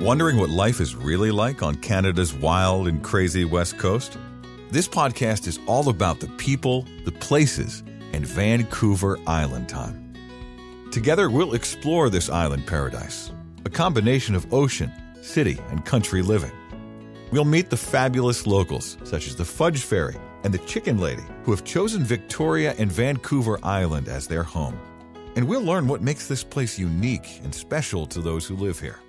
Wondering what life is really like on Canada's wild and crazy West Coast? This podcast is all about the people, the places, and Vancouver Island time. Together, we'll explore this island paradise, a combination of ocean, city, and country living. We'll meet the fabulous locals, such as the Fudge Fairy and the Chicken Lady, who have chosen Victoria and Vancouver Island as their home. And we'll learn what makes this place unique and special to those who live here.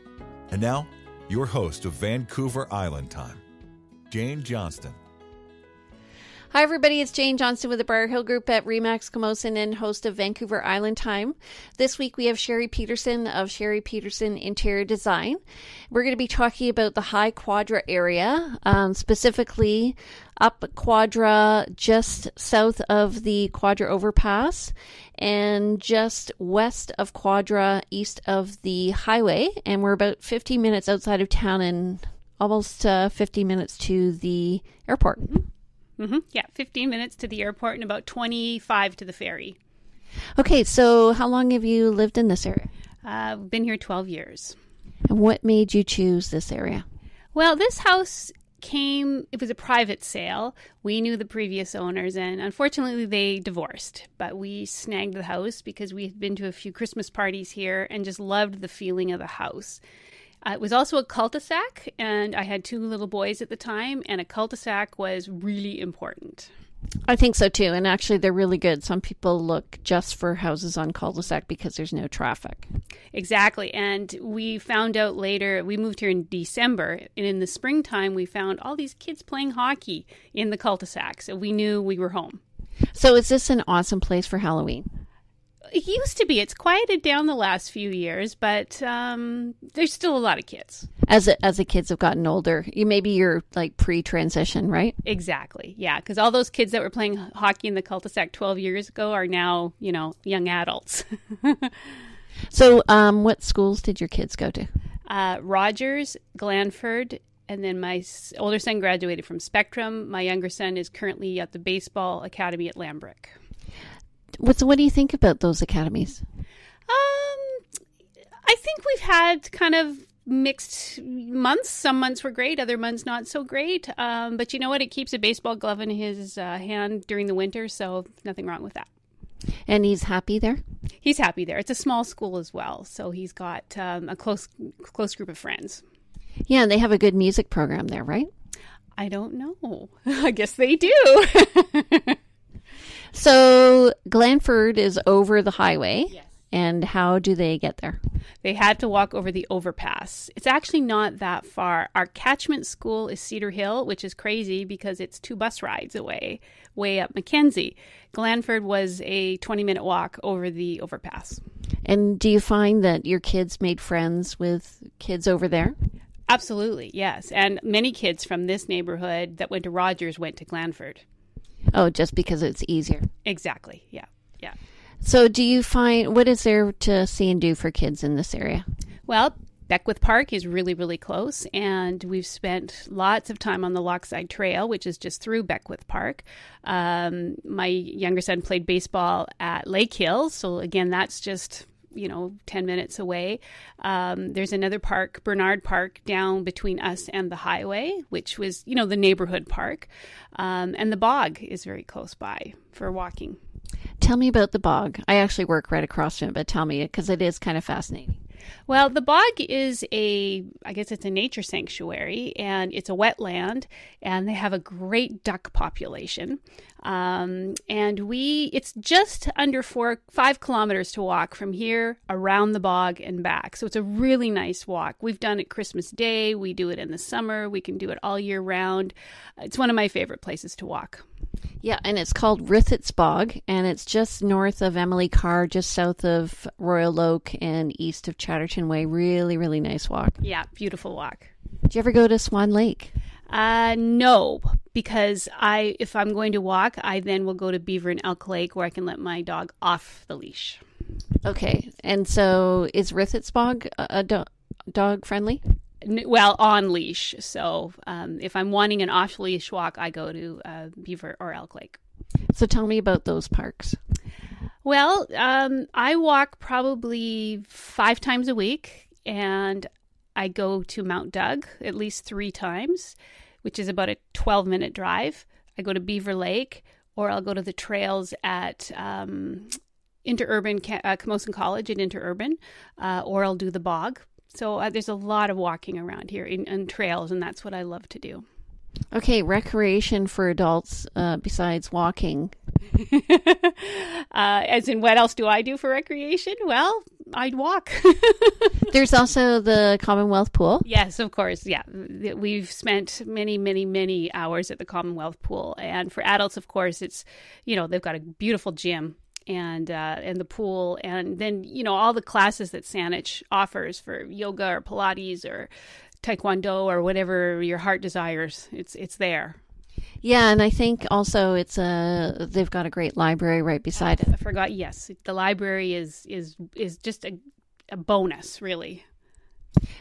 And now, your host of Vancouver Island Time, Jane Johnston. Hi, everybody. It's Jane Johnston with the Briar Hill Group at Remax Camosun and host of Vancouver Island Time. This week, we have Sheri Peterson of Sheri Peterson Interior Design. We're going to be talking about the high Quadra area, specifically up Quadra, just south of the Quadra overpass, and just west of Quadra, east of the highway. And we're about 15 minutes outside of town and almost 50 minutes to the airport. Yeah, 15 minutes to the airport and about 25 to the ferry. Okay, so how long have you lived in this area? I've been here 12 years. And what made you choose this area? Well, this house it was a private sale. We knew the previous owners, and unfortunately they divorced. But we snagged the house because we had been to a few Christmas parties here and just loved the feeling of the house. It was also a cul-de-sac, and I had two little boys at the time, and a cul-de-sac was really important. I think so too, and actually they're really good. Some people look just for houses on cul-de-sac because there's no traffic. Exactly, and we found out later, we moved here in December, and in the springtime we found all these kids playing hockey in the cul-de-sac, so we knew we were home. So is this an awesome place for Halloween? It used to be. It's quieted down the last few years, but there's still a lot of kids. As the kids have gotten older, you're like pre-transition, right? Exactly. Yeah, because all those kids that were playing hockey in the cul-de-sac 12 years ago are now, young adults. So, what schools did your kids go to? Rogers, Glanford, and then my older son graduated from Spectrum. My younger son is currently at the baseball academy at Lambrick. What do you think about those academies? I think we've had kind of mixed months. Some months were great, other months not so great. But you know what? It keeps a baseball glove in his hand during the winter, so nothing wrong with that. And he's happy there? He's happy there. It's a small school as well, so he's got a close group of friends. Yeah, and they have a good music program there, right? I don't know. I guess they do. So Glanford is over the highway. Yes. And how do they get there? They had to walk over the overpass. It's actually not that far. Our catchment school is Cedar Hill, which is crazy because it's 2 bus rides away, way up Mackenzie. Glanford was a 20-minute walk over the overpass. And do you find that your kids made friends with kids over there? Absolutely, yes. And many kids from this neighborhood that went to Rogers went to Glanford. Oh, just because it's easier. Exactly. Yeah. So do you find, what is there to see and do for kids in this area? Well, Beckwith Park is really, really close, and we've spent lots of time on the Lochside Trail, which is just through Beckwith Park. My younger son played baseball at Lake Hill, so again, that's just 10 minutes away. There's another park, Bernard Park, down between us and the highway, which was, the neighborhood park. And the bog is very close by for walking. Tell me about the bog. I actually work right across from it, but tell me, because it is kind of fascinating. Well, the bog is I guess it's a nature sanctuary, and it's a wetland, and they have a great duck population. And it's just under 5 kilometers to walk from here around the bog and back. So it's a really nice walk. We've done it Christmas Day. We do it in the summer. We can do it all year round. It's one of my favorite places to walk. Yeah, and it's called Rithit's Bog, and it's just north of Emily Carr, just south of Royal Oak and east of Chatterton Way. Really, really nice walk. Yeah, beautiful walk. Did you ever go to Swan Lake? No, because if I'm going to walk, I then will go to Beaver and Elk Lake where I can let my dog off the leash. Okay, and so is Rithit's Bog dog friendly? Well, on leash. So if I'm wanting an off leash walk, I go to Beaver or Elk Lake. So tell me about those parks. Well, I walk probably 5 times a week, and I go to Mount Doug at least 3 times, which is about a 12-minute drive. I go to Beaver Lake, or I'll go to the trails at Interurban, Camosun College at Interurban, or I'll do the bog. So there's a lot of walking around here in trails, and that's what I love to do. Okay, recreation for adults besides walking. As in, what else do I do for recreation? Well, I'd walk. There's also the Commonwealth Pool. Yes, of course. Yeah. We've spent many, many, many hours at the Commonwealth Pool. And for adults, of course, it's, they've got a beautiful gym and the pool. And then, all the classes that Saanich offers for yoga or Pilates or Taekwondo or whatever your heart desires. It's there. Yeah, and I think also they've got a great library right beside it. I forgot. Yes, the library is just a bonus, really.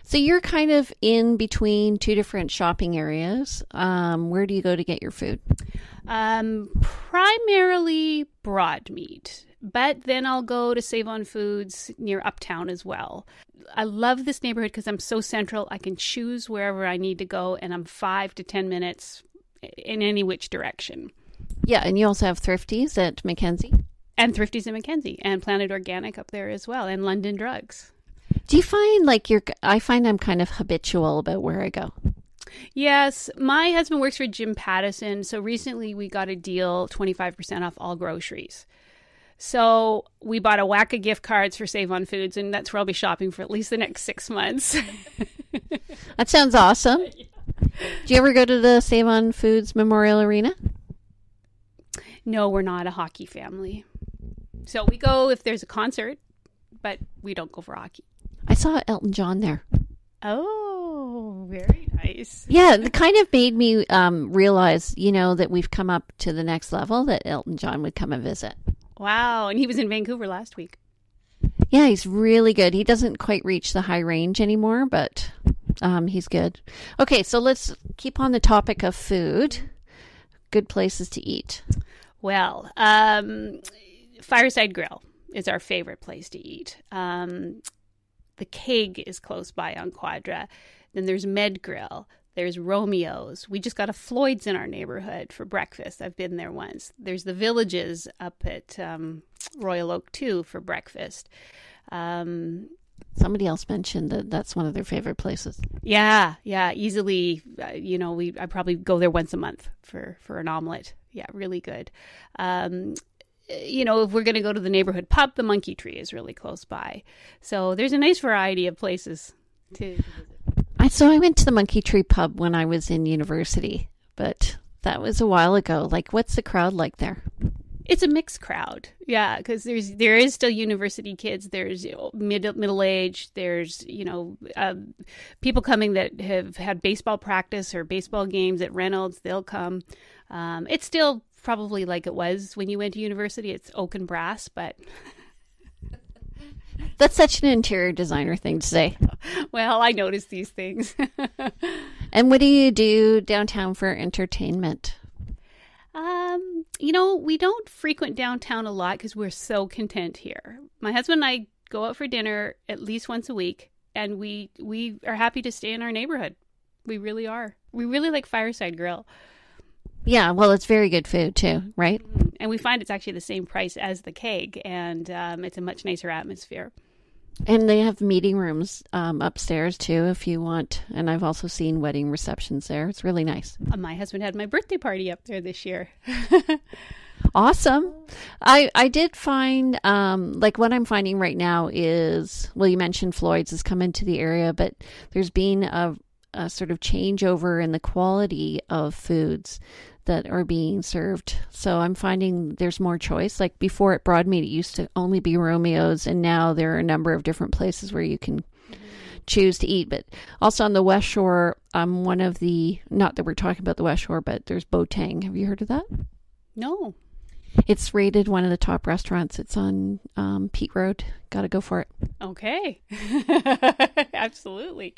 So you're kind of in between 2 different shopping areas. Where do you go to get your food? Primarily Broadmead, but then I'll go to Save on Foods near Uptown as well. I love this neighborhood because I'm so central. I can choose wherever I need to go, and I'm 5 to 10 minutes in any which direction. Yeah, and you also have Thrifties at Mackenzie. And Thrifties at Mackenzie, and Planet Organic up there as well, and London Drugs. Do you find I find I'm kind of habitual about where I go? Yes, my husband works for Jim Pattison, so recently we got a deal, 25% off all groceries. So we bought a whack of gift cards for Save on Foods, and that's where I'll be shopping for at least the next 6 months. That sounds awesome. Do you ever go to the Save on Foods Memorial Arena? No, we're not a hockey family. So we go if there's a concert, but we don't go for hockey. I saw Elton John there. Oh, very nice. Yeah, it kind of made me realize, that we've come up to the next level, that Elton John would come and visit. Wow, and he was in Vancouver last week. Yeah, he's really good. He doesn't quite reach the high range anymore, but he's good. Okay, so let's keep on the topic of food. Good places to eat. Well, Fireside Grill is our favorite place to eat. The Keg is close by on Quadra. Then there's Med Grill. There's Romeo's. We just got a Floyd's in our neighborhood for breakfast. I've been there once. There's the Villages up at Royal Oak too for breakfast. Somebody else mentioned that that's one of their favorite places. Yeah, easily. I probably go there once a month for an omelet. Yeah, really good. If we're going to go to the neighborhood pub, the Monkey Tree is really close by. So there's a nice variety of places to visit. So I went to the Monkey Tree pub when I was in university, but that was a while ago. What's the crowd like there? It's a mixed crowd. Yeah, because there is still university kids. There's middle age. There's people coming that have had baseball practice or baseball games at Reynolds. They'll come. It's still probably like it was when you went to university. It's oak and brass, but that's such an interior designer thing to say. Well, I notice these things. And what do you do downtown for entertainment? We don't frequent downtown a lot because we're so content here. My husband and I go out for dinner at least once a week, and we are happy to stay in our neighborhood. We really are. We really like Fireside Grill. Yeah, well, it's very good food too, right? And we find it's actually the same price as the Keg, and it's a much nicer atmosphere. And they have meeting rooms upstairs too, if you want. And I've also seen wedding receptions there. It's really nice. My husband had my birthday party up there this year. Awesome. I did find, what I'm finding right now is, well, you mentioned Floyd's has come into the area, but there's been a sort of changeover in the quality of foods that are being served. So I'm finding there's more choice. Like before at Broadmead, it used to only be Romeo's, and now there are a number of different places where you can choose to eat. But also on the West Shore, one of the, not that we're talking about the West Shore, but there's Botang. Have you heard of that? No. It's rated one of the top restaurants. It's on Pete Road. Got to go for it. Okay. Absolutely.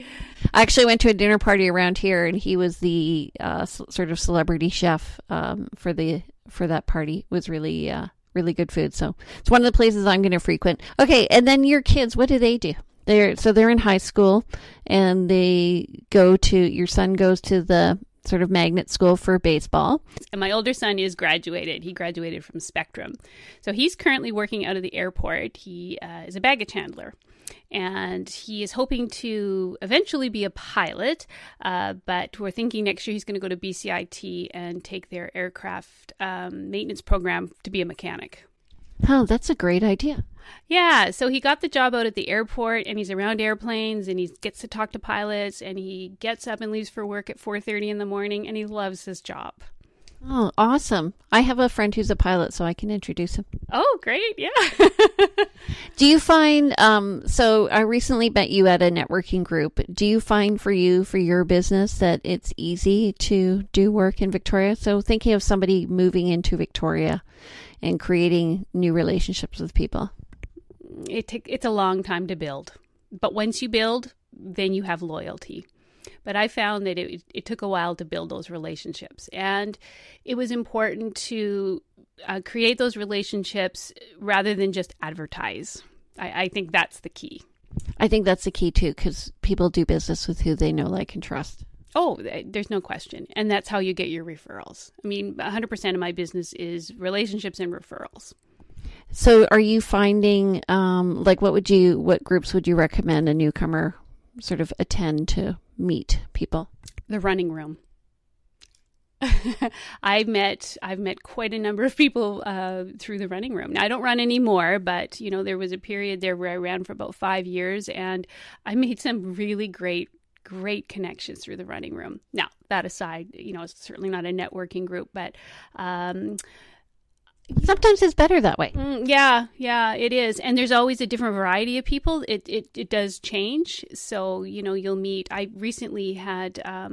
I actually went to a dinner party around here, and he was the sort of celebrity chef for that party. It was really good food. So it's one of the places I'm going to frequent. Okay, and then your kids, what do they do? They're in high school, and your son goes to the sort of magnet school for baseball. And my older son is graduated. He graduated from Spectrum. So he's currently working out of the airport. He is a baggage handler. And he is hoping to eventually be a pilot, but we're thinking next year he's going to go to BCIT and take their aircraft maintenance program to be a mechanic. Oh, that's a great idea. Yeah, so he got the job out at the airport, and he's around airplanes, and he gets to talk to pilots, and he gets up and leaves for work at 4:30 in the morning, and he loves his job. Oh, awesome. I have a friend who's a pilot, so I can introduce him. Oh, great. Yeah. Do you find, so I recently met you at a networking group. Do you find for your business that it's easy to do work in Victoria? So thinking of somebody moving into Victoria and creating new relationships with people. It's a long time to build. But once you build, then you have loyalty. But I found that it took a while to build those relationships. And it was important to create those relationships rather than just advertise. I think that's the key. I think that's the key, too, because people do business with who they know, like, and trust. Oh, there's no question. And that's how you get your referrals. I mean, 100% of my business is relationships and referrals. So are you finding, what groups would you recommend a newcomer sort of attend to meet people? The running room. I've met quite a number of people through the running room. Now, I don't run anymore, but there was a period there where I ran for about 5 years, and I made some really great connections through the running room. Now, that aside, it's certainly not a networking group, but sometimes it's better that way. Yeah, it is. And there's always a different variety of people. It does change. So, you'll meet. I recently had a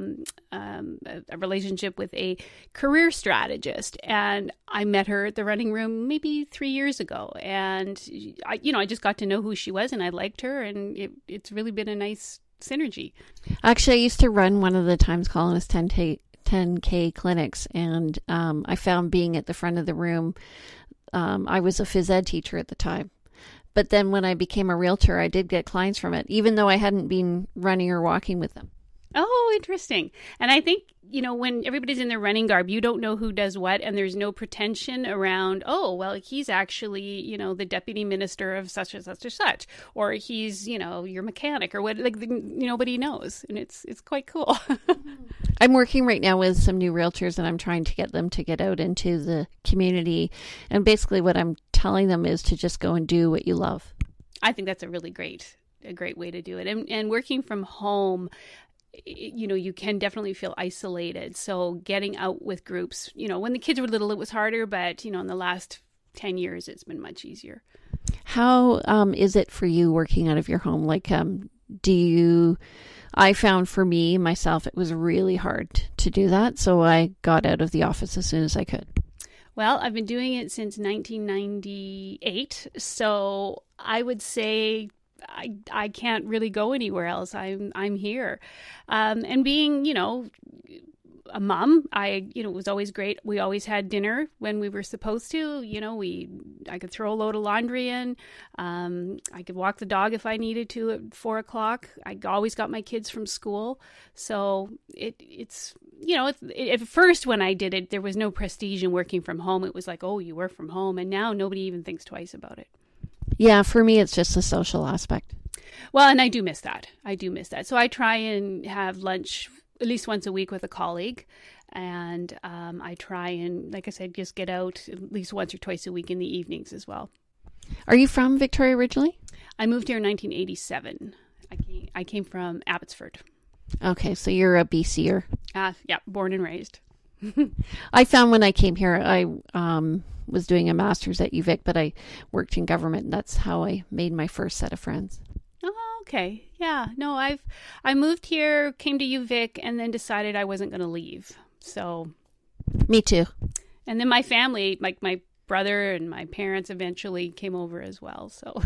relationship with a career strategist, and I met her at the running room maybe 3 years ago. And, I just got to know who she was, and I liked her, and it's really been a nice synergy. Actually, I used to run one of the Times Colonist 10K clinics, and I found being at the front of the room, I was a phys ed teacher at the time. But then when I became a realtor, I did get clients from it, even though I hadn't been running or walking with them. Oh, interesting. And I think, when everybody's in their running garb, you don't know who does what, and there's no pretension around, oh, well, he's actually, the deputy minister of such and such or such, or he's, your mechanic or what, nobody knows. And it's quite cool. I'm working right now with some new realtors, and I'm trying to get them to get out into the community. And basically what I'm telling them is to just go and do what you love. I think that's a great way to do it. And working from home, you can definitely feel isolated. So getting out with groups, when the kids were little, it was harder, but, in the last 10 years, it's been much easier. How is it for you working out of your home? I found for me, myself, it was really hard to do that. So I got out of the office as soon as I could. Well, I've been doing it since 1998. So I would say I can't really go anywhere else. I'm here. And being, a mom, it was always great. We always had dinner when we were supposed to. I could throw a load of laundry in. I could walk the dog if I needed to at 4:00. I always got my kids from school. So it's at first when I did it, there was no prestige in working from home. It was like, oh, you work from home. And now nobody even thinks twice about it. Yeah, for me, it's just the social aspect. Well, and I do miss that. So I try and have lunch at least once a week with a colleague. And I try and, like I said, just get out at least once or twice a week in the evenings as well. Are you from Victoria originally? I moved here in 1987. I came from Abbotsford. Okay, so you're a BCer. Yeah, born and raised. I found when I came here, I was doing a master's at UVic, but I worked in government, and that's how I made my first set of friends. Oh, okay. Yeah. No, I moved here, came to UVic, and then decided I wasn't going to leave. So. Me too. And then my family, like my brother and my parents eventually came over as well. So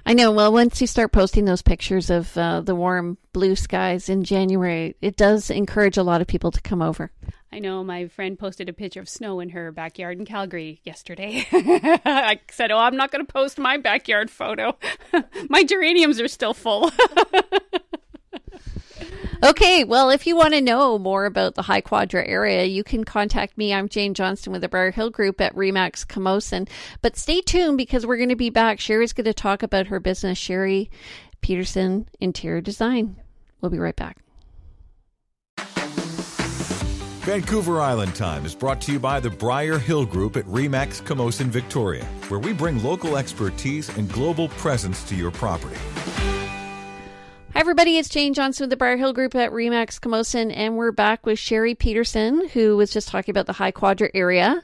I know. Well, once you start posting those pictures of the warm blue skies in January, it does encourage a lot of people to come over. I know my friend posted a picture of snow in her backyard in Calgary yesterday. I said, I'm not going to post my backyard photo. My geraniums are still full. Okay, well, if you want to know more about the High Quadra area, you can contact me. I'm Jane Johnston with the Briar Hill Group at Remax Camosun. But stay tuned because we're going to be back. Sheri's going to talk about her business, Sheri Peterson Interior Design. We'll be right back. Vancouver Island Time is brought to you by the Briar Hill Group at Remax Camosun, Victoria, where we bring local expertise and global presence to your property. Hi, everybody. It's Jane Johnston with the Briar Hill Group at Remax Camosun, and we're back with Sheri Peterson, who was just talking about the High Quadra area.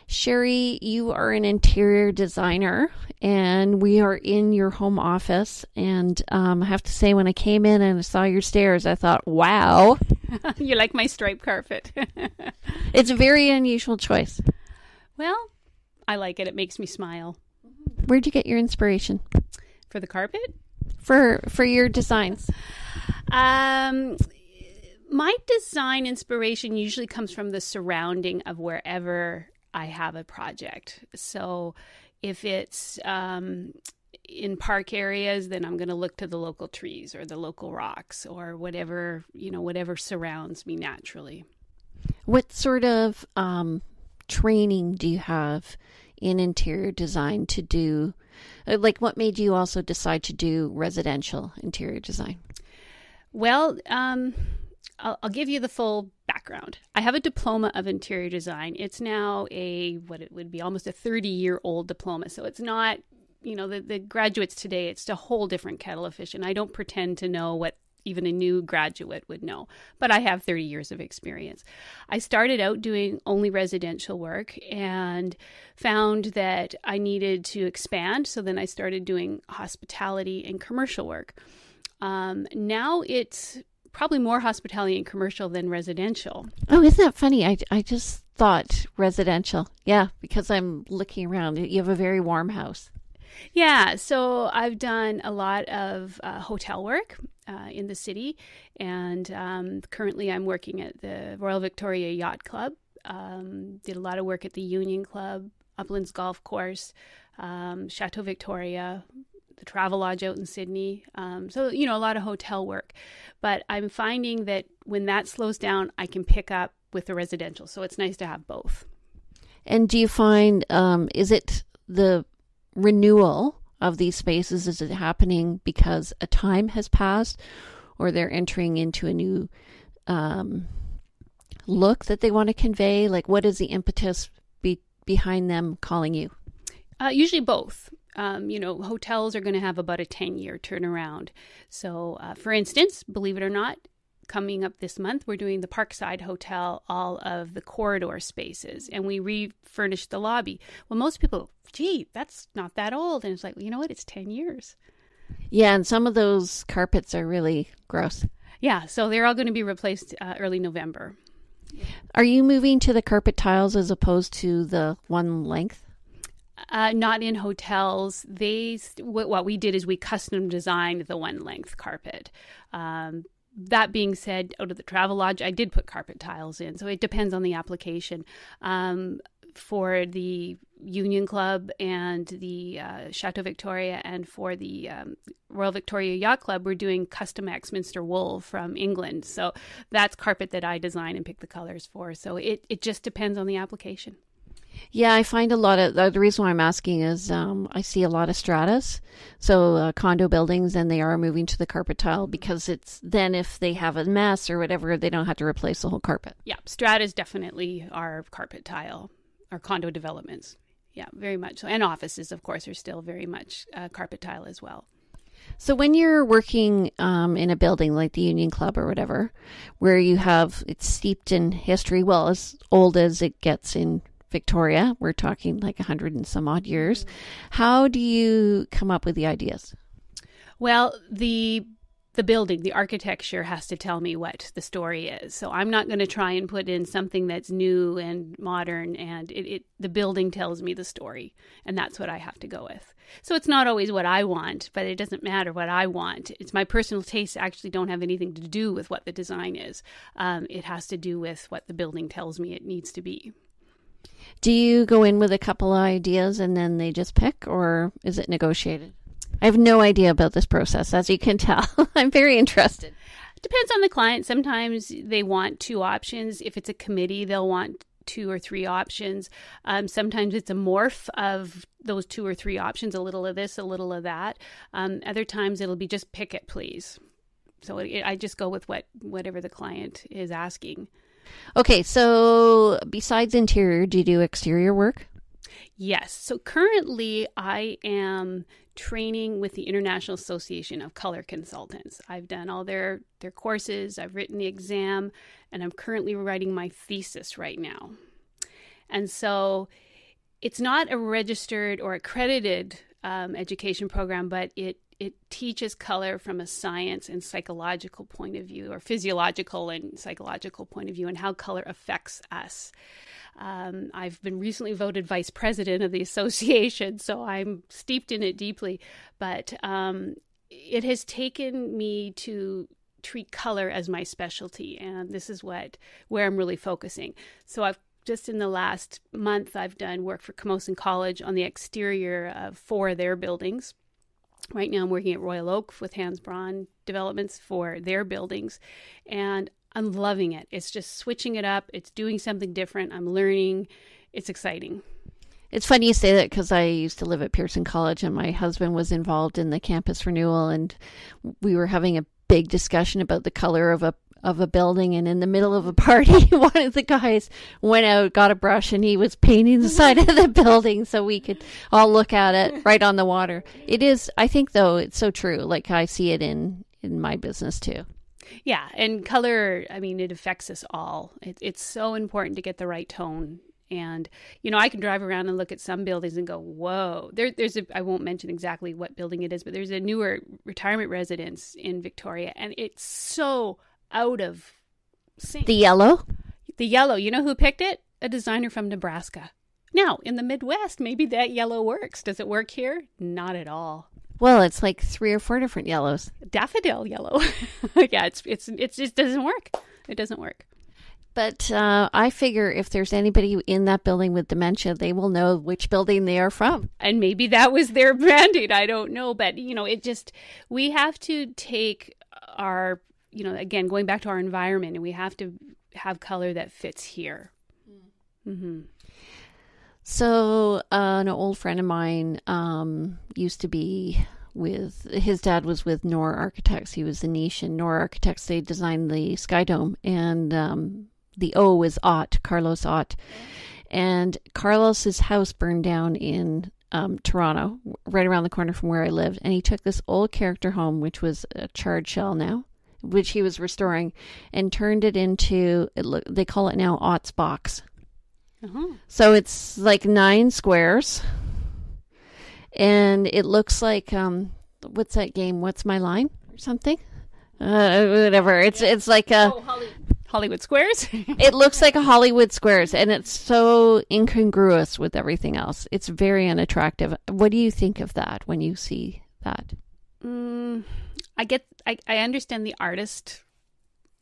Sheri, you are an interior designer, and we are in your home office. And I have to say, when I came in and I saw your stairs, I thought, wow. You like my striped carpet. It's a very unusual choice. Well, I like it. It makes me smile. Where'd you get your inspiration? For the carpet? For your designs? My design inspiration usually comes from the surrounding of wherever I have a project. So if it's in park areas, then I'm going to look to the local trees or the local rocks or whatever surrounds me naturally. What sort of training do you have in interior design to do? Like, what made you also decide to do residential interior design? Well, I'll give you the full background. I have a diploma of interior design. It's now what it would be almost a 30-year-old diploma. So it's not, the graduates today, it's a whole different kettle of fish. And I don't pretend to know what even a new graduate would know, but I have 30 years of experience. I started out doing only residential work and found that I needed to expand. So then I started doing hospitality and commercial work. Now it's probably more hospitality and commercial than residential. Oh, isn't that funny? I just thought residential. Yeah, because I'm looking around. You have a very warm house. Yeah, so I've done a lot of hotel work in the city, and currently I'm working at the Royal Victoria Yacht Club. Did a lot of work at the Union Club, Uplands Golf Course, Chateau Victoria, the Travelodge out in Sydney. So, a lot of hotel work. But I'm finding that when that slows down, I can pick up with the residential. So it's nice to have both. And do you find, is it the renewal of these spaces, is it happening because a time has passed or they're entering into a new look that they want to convey? Like, what is the impetus behind them calling you? Usually both. Hotels are going to have about a 10-year turnaround. So, for instance, believe it or not, coming up this month, we're doing the Parkside Hotel, all of the corridor spaces, and we refurnished the lobby. Well, most people, gee, that's not that old. And it's like, you know what? It's 10 years. Yeah, and some of those carpets are really gross. Yeah, so they're all going to be replaced early November. Are you moving to the carpet tiles as opposed to the one length? Not in hotels. What we did is we custom designed the one length carpet. That being said, out of the Travelodge, I did put carpet tiles in. So it depends on the application. For the Union Club and the Chateau Victoria and for the Royal Victoria Yacht Club, we're doing custom Axminster wool from England. So that's carpet that I design and pick the colors for. So it just depends on the application. Yeah, I find a lot of, the reason why I'm asking is I see a lot of stratas, so condo buildings, and they are moving to the carpet tile because it's then if they have a mess or whatever, they don't have to replace the whole carpet. Yeah, stratas definitely are carpet tile, or condo developments. Yeah, very much so. And offices, of course, are still very much carpet tile as well. So when you're working in a building like the Union Club or whatever, where you have, it's steeped in history, well, as old as it gets in Victoria, we're talking like 100 and some odd years. How do you come up with the ideas? Well, the the building, the architecture has to tell me what the story is. So I'm not going to try and put in something that's new and modern, and the building tells me the story, and that's what I have to go with. So it's not always what I want, but it doesn't matter what I want. It's my personal tastes actually don't have anything to do with what the design is. It has to do with what the building tells me it needs to be. Do you go in with a couple of ideas and then they just pick, or is it negotiated? I have no idea about this process, as you can tell. I'm very interested. Depends on the client. Sometimes they want 2 options. If it's a committee, they'll want 2 or 3 options. Sometimes it's a morph of those 2 or 3 options, a little of this, a little of that. Other times it'll be just pick it, please. So I just go with whatever the client is asking. Okay, so besides interior, do you do exterior work? Yes. So currently I am training with the International Association of Color Consultants. I've done all their courses, I've written the exam, and I'm currently writing my thesis right now. And so it's not a registered or accredited education program, but it teaches color from a science and psychological point of view, or physiological and psychological point of view, and how color affects us. I've been recently voted vice president of the association, so I'm steeped in it deeply. But it has taken me to treat color as my specialty, and this is where I'm really focusing. So I've just in the last month, I've done work for Camosun College on the exterior of 4 of their buildings. Right now I'm working at Royal Oak with Hans Braun Developments for their buildings, and I'm loving it. It's just switching it up. It's doing something different. I'm learning. It's exciting. It's funny you say that, because I used to live at Pearson College and my husband was involved in the campus renewal, and we were having a big discussion about the color of a building, and in the middle of a party, one of the guys went out, got a brush, and he was painting the side of the building so we could all look at it right on the water. It is, I think, though, it's so true. Like, I see it in my business too. Yeah, and color, I mean, it affects us all. It's so important to get the right tone. And, I can drive around and look at some buildings and go, whoa. I won't mention exactly what building it is, but there's a newer retirement residence in Victoria, and it's so out of sync. The yellow? The yellow. You know who picked it? A designer from Nebraska. Now, in the Midwest, maybe that yellow works. Does it work here? Not at all. Well, it's like 3 or 4 different yellows. Daffodil yellow. Yeah, it just doesn't work. It doesn't work. But I figure if there's anybody in that building with dementia, they will know which building they are from. And maybe that was their branding. I don't know. But, we have to take our, again, going back to our environment, and we have to have color that fits here. Mm-hmm. So an old friend of mine used to be his dad was with Knorr Architects. He was the niche in Knorr Architects. They designed the Sky Dome, and the O is Ott, Carlos Ott. And Carlos's house burned down in Toronto, right around the corner from where I lived. And he took this old character home, which was a charred shell now, which he was restoring, and turned it into, they call it now Ott's Box. Uh-huh. So it's like 9 squares, and it looks like what's that game? What's My Line or something? Whatever. It's like a Hollywood Squares. It looks like a Hollywood Squares, and it's so incongruous with everything else. It's very unattractive. What do you think of that when you see that? I understand the artist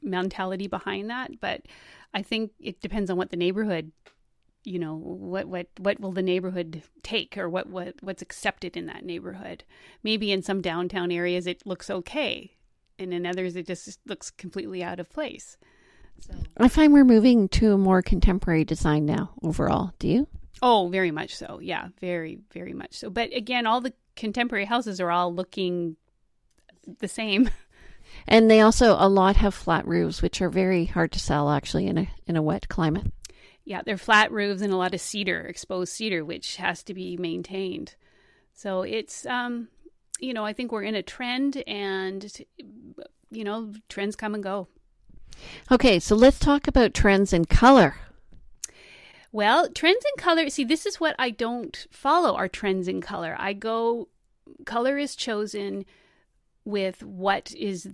mentality behind that, but I think it depends on what the neighborhood, what will the neighborhood take, or what's accepted in that neighborhood. Maybe in some downtown areas it looks okay, and in others it just looks completely out of place. So I find we're moving to a more contemporary design now overall. Do you? Oh, very much so. Yeah, very, very much so. But again, all the contemporary houses are all looking the same. And they also, a lot have flat roofs, which are very hard to sell actually in a wet climate. Yeah, they're flat roofs and a lot of cedar, exposed cedar, which has to be maintained. So it's, I think we're in a trend, and, trends come and go. Okay, so let's talk about trends in color. Well, trends in color, see, this is what I don't follow, are trends in color. Color is chosen with what is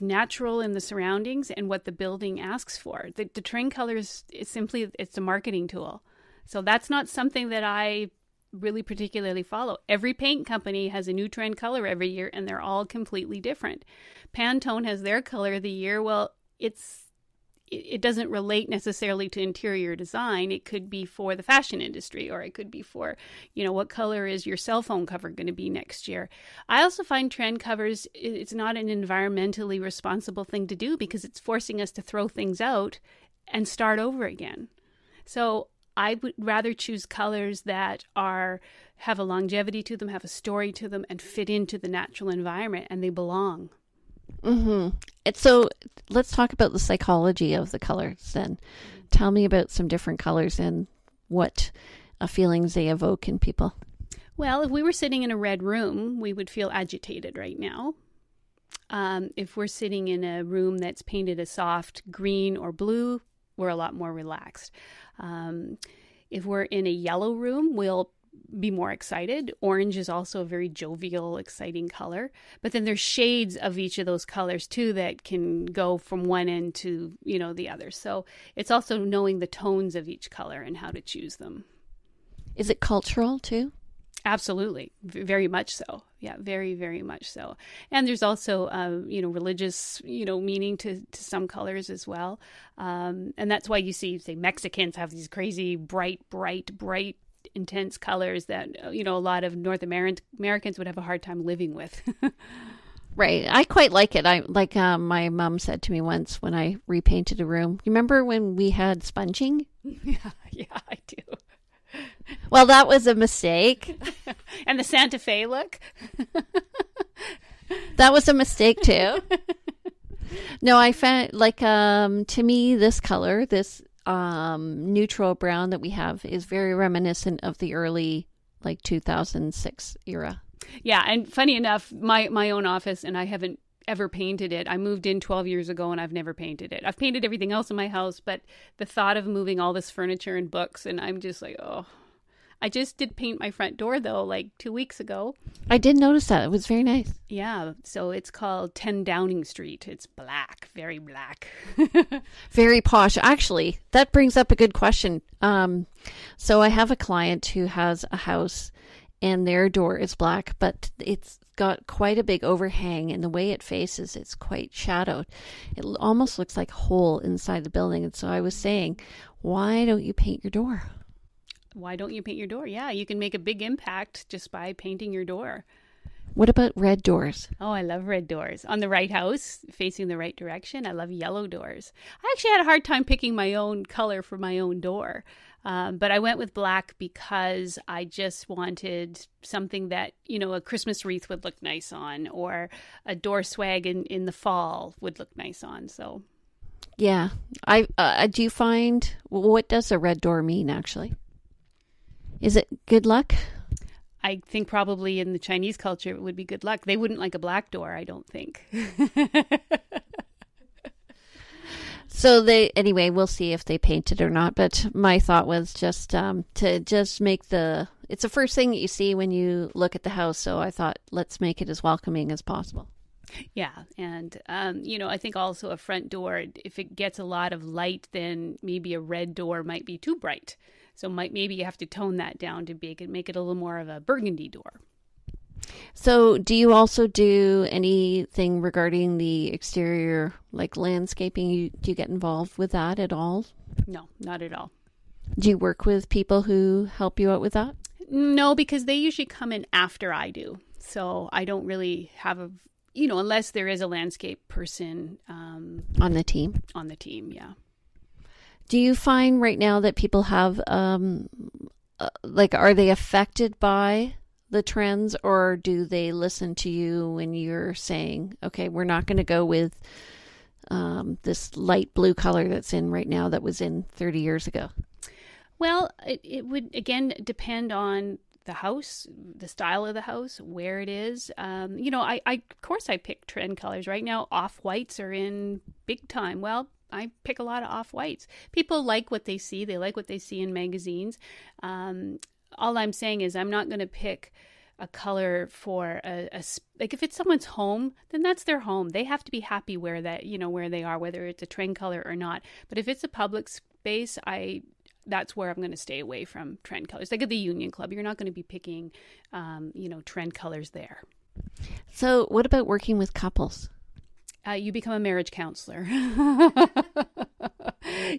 natural in the surroundings and what the building asks for. The trend colors is simply, it's a marketing tool. So that's not something that I really particularly follow. Every paint company has a new trend color every year, and they're all completely different. Pantone has their color of the year. Well, it doesn't relate necessarily to interior design. It could be for the fashion industry, or it could be for, what color is your cell phone cover going to be next year. I also find trend covers, it's not an environmentally responsible thing to do, because it's forcing us to throw things out and start over again. So I would rather choose colors that have a longevity to them, have a story to them, and fit into the natural environment, and they belong. Mm-hmm. So let's talk about the psychology of the colors then. Tell me about some different colors and what feelings they evoke in people. Well, if we were sitting in a red room, we would feel agitated right now. If we're sitting in a room that's painted a soft green or blue, we're a lot more relaxed. If we're in a yellow room, we'll be more excited. Orange is also a very jovial, exciting color. But then there's shades of each of those colors too that can go from one end to, the other. So it's also knowing the tones of each color and how to choose them. Is it cultural too? Absolutely. Very much so. Yeah, very, very much so. And there's also, religious, meaning to some colors as well. And that's why you see, say, Mexicans have these crazy bright, intense colors that, a lot of North Americans would have a hard time living with. Right. I quite like it. My mom said to me once when I repainted a room, you remember when we had sponging? Yeah, I do. Well, that was a mistake. And the Santa Fe look? That was a mistake too. No, I found to me, this color, this neutral brown that we have is very reminiscent of the early 2006 era. Yeah. And funny enough, my own office, and I haven't ever painted it. I moved in 12 years ago and I've never painted it. I've painted everything else in my house, but the thought of moving all this furniture and books, and I'm just like, oh. I just did paint my front door though, 2 weeks ago. I did notice that. It was very nice. Yeah. So it's called 10 Downing Street. It's black, very black. Very posh. Actually, that brings up a good question. So I have a client who has a house and their door is black, but it's got quite a big overhang, and the way it faces, it's quite shadowed. It almost looks like a hole inside the building. And so I was saying, why don't you paint your door? Why don't you paint your door? Yeah, you can make a big impact just by painting your door. What about red doors? Oh, I love red doors. On the right house, facing the right direction. I love yellow doors. I actually had a hard time picking my own color for my own door. But I went with black because I just wanted something that, a Christmas wreath would look nice on, or a door swag in the fall would look nice on. So, yeah. Do you find, what does a red door mean actually? Is it good luck? I think probably in the Chinese culture it would be good luck. They wouldn't like a black door, I don't think. So anyway, we'll see if they paint it or not. But my thought was just to just make it's the first thing that you see when you look at the house. So I thought, let's make it as welcoming as possible. Yeah. And, I think also a front door, if it gets a lot of light, then maybe a red door might be too bright. So maybe you have to tone that down to make it a little more of a burgundy door. So do you also do anything regarding the exterior, like landscaping? Do you get involved with that at all? No, not at all. Do you work with people who help you out with that? No, because they usually come in after I do. So I don't really have unless there is a landscape person. On the team? On the team, yeah. Do you find right now that people have, are they affected by the trends, or do they listen to you when you're saying, okay, we're not going to go with this light blue color that's in right now that was in 30 years ago? Well, it would, again, depend on the house, the style of the house, where it is. I of course I pick trend colors. Right now, off-whites are in big time. Well, I pick a lot of off-whites. People like what they see. They like what they see in magazines. All I'm saying is I'm not going to pick color for like if it's someone's home, then that's their home. They have to be happy where they are, whether it's a trend color or not. But if it's a public space, that's where I'm going to stay away from trend colors. Like at the Union Club, you're not going to be picking, trend colors there. So what about working with couples? You become a marriage counselor.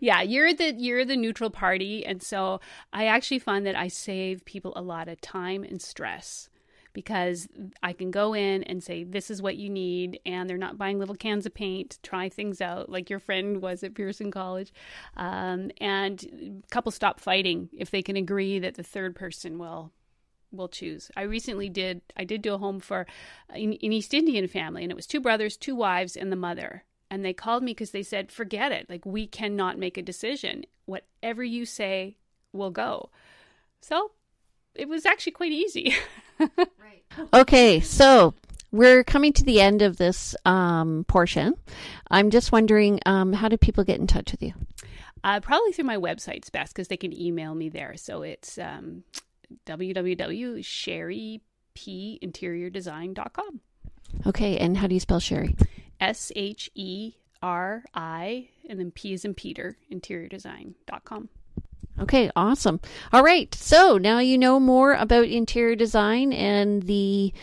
Yeah, you're the neutral party. And so I actually find that I save people a lot of time and stress, because I can go in and say, this is what you need. And they're not buying little cans of paint, try things out like your friend was at Pearson College. And couples stop fighting if they can agree that the third person will choose. I did do a home for an East Indian family, and it was 2 brothers, 2 wives, and the mother. And they called me because they said, forget it. Like, we cannot make a decision. Whatever you say will go. So it was actually quite easy. Right. Okay, so we're coming to the end of this portion. I'm just wondering, how do people get in touch with you? Probably through my website's best, because they can email me there. So it's www.sheripinteriordesign.com. Okay, and how do you spell Sheri? SHERI, and then P as in Peter, interiordesign.com. Okay, awesome. All right, so now you know more about interior design and the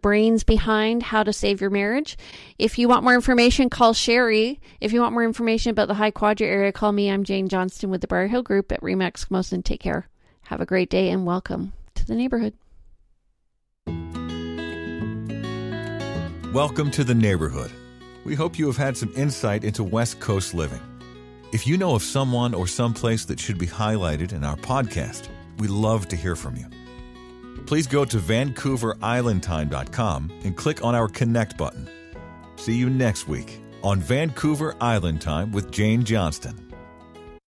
brains behind how to save your marriage. If you want more information, call Sheri. If you want more information about the High Quadra area, call me. I'm Jane Johnston with the Briar Hill Group at Remax Camosun. Take care. Have a great day and welcome to the neighborhood. Welcome to the neighborhood. We hope you have had some insight into West Coast living. If you know of someone or someplace that should be highlighted in our podcast, we'd love to hear from you. Please go to VancouverIslandTime.com and click on our Connect button. See you next week on Vancouver Island Time with Jane Johnston.